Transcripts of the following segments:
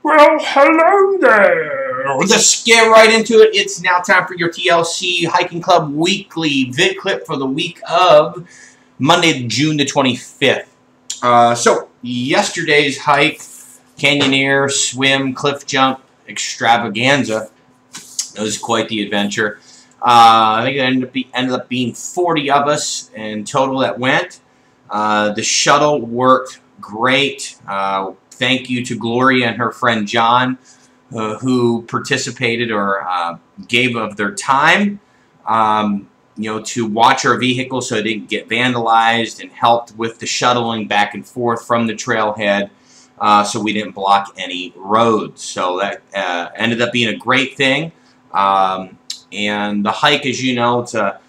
Well, hello there. Let's get right into it. It's now time for your TLC Hiking Club weekly vid clip for the week of Monday, June the 25th. So, yesterday's hike, canyoneer, swim, cliff jump extravaganza. It was quite the adventure. I think it ended up being 40 of us in total that went. The shuttle worked great. Thank you to Gloria and her friend John, who participated or gave of their time, to watch our vehicle so it didn't get vandalized, and helped with the shuttling back and forth from the trailhead so we didn't block any roads. So that ended up being a great thing. And the hike, as you know, it's a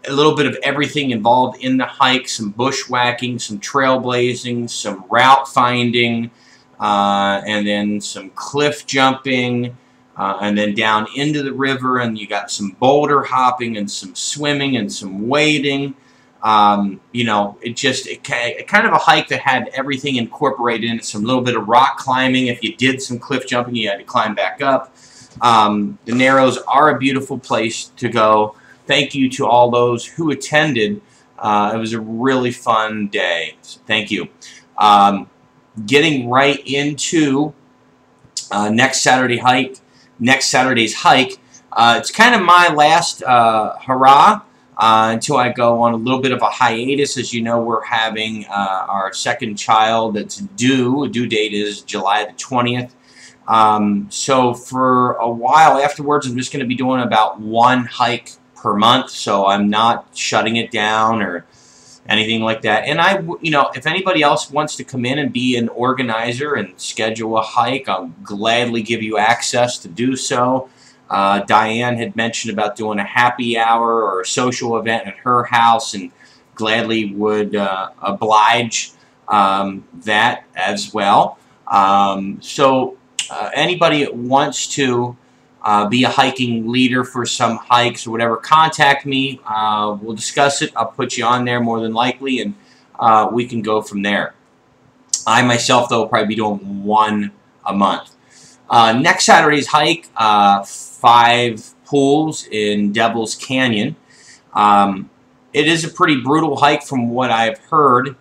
little bit of everything involved in the hike: some bushwhacking, some trailblazing, some route finding, and then some cliff jumping, and then down into the river, and you got some boulder hopping and some swimming and some wading. It kind of a hike that had everything incorporated in it. Some little bit of rock climbing. If you did some cliff jumping, you had to climb back up. The Narrows are a beautiful place to go. Thank you to all those who attended. It was a really fun day. So thank you. Getting right into next Saturday's hike. It's kind of my last hurrah until I go on a little bit of a hiatus. As you know, we're having our second child that's due. Due date is July the 20th. So for a while afterwards, I'm just going to be doing about one hike per month. So I'm not shutting it down or anything like that. And if anybody else wants to come in and be an organizer and schedule a hike, I'll gladly give you access to do so. Diane had mentioned about doing a happy hour or a social event at her house, and gladly would oblige that as well. Anybody that wants to be a hiking leader for some hikes or whatever, contact me. We'll discuss it. I'll put you on there more than likely, and we can go from there. I myself, though, will probably be doing one a month. Next Saturday's hike, 5 pools in Devil's Canyon. It is a pretty brutal hike from what I've heard.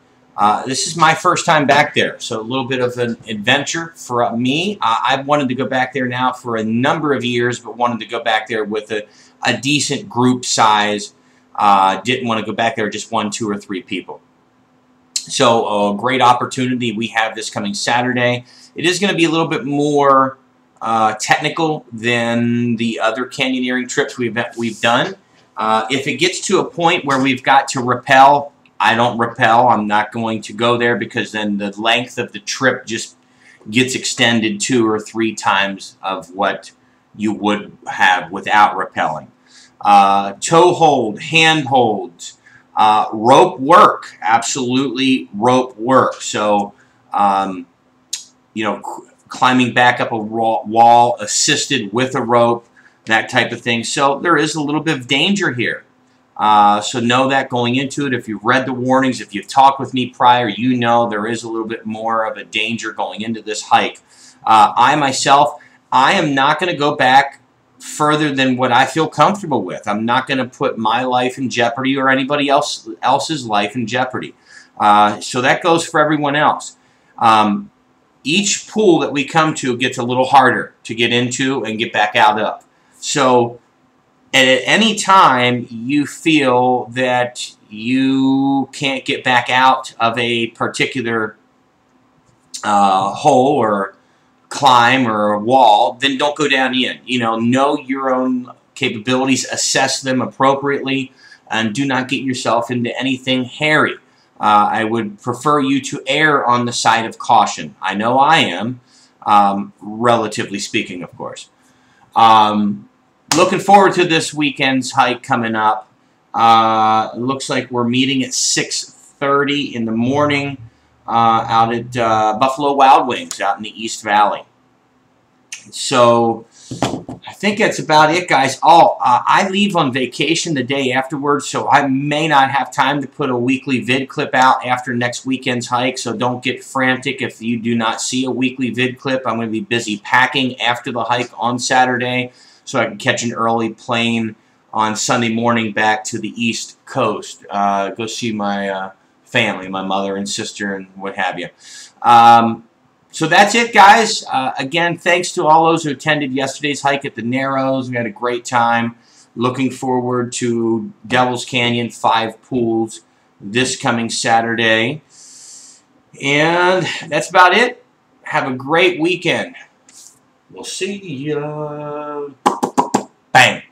This is my first time back there, so a little bit of an adventure for me. I've wanted to go back there now for a number of years, but wanted to go back there with a decent group size. Didn't want to go back there just 1, 2, or 3 people. So a great opportunity. We have this coming Saturday. It is going to be a little bit more technical than the other canyoneering trips we've done. If it gets to a point where we've got to rappel, I don't rappel. I'm not going to go there, because then the length of the trip just gets extended 2 or 3 times of what you would have without rappelling. Toe hold, hand holds, rope work, absolutely rope work. So, climbing back up a wall assisted with a rope, that type of thing. So there is a little bit of danger here. So know that going into it. If you've read the warnings, if you've talked with me prior, you know there is a little bit more of a danger going into this hike. I myself, I am not going to go back further than what I feel comfortable with. I'm not going to put my life in jeopardy or anybody else's life in jeopardy. So that goes for everyone else. Each pool that we come to gets a little harder to get into and get back out of. So at any time you feel that you can't get back out of a particular hole or climb or wall, then don't go down in. Know your own capabilities, assess them appropriately, and do not get yourself into anything hairy. I would prefer you to err on the side of caution. I know I am, relatively speaking, of course. Looking forward to this weekend's hike coming up. It looks like we're meeting at 6:30 in the morning out at Buffalo Wild Wings out in the East Valley. So I think that's about it, guys. Oh, I leave on vacation the day afterwards, so I may not have time to put a weekly vid clip out after next weekend's hike, so don't get frantic if you do not see a weekly vid clip. I'm going to be busy packing after the hike on Saturday so I can catch an early plane on Sunday morning back to the East Coast. Go see my family, my mother and sister and what have you. So that's it, guys. Again, thanks to all those who attended yesterday's hike at the Narrows. We had a great time. Looking forward to Devil's Canyon 5 Pools this coming Saturday. And that's about it. Have a great weekend. We'll see ya. Bang.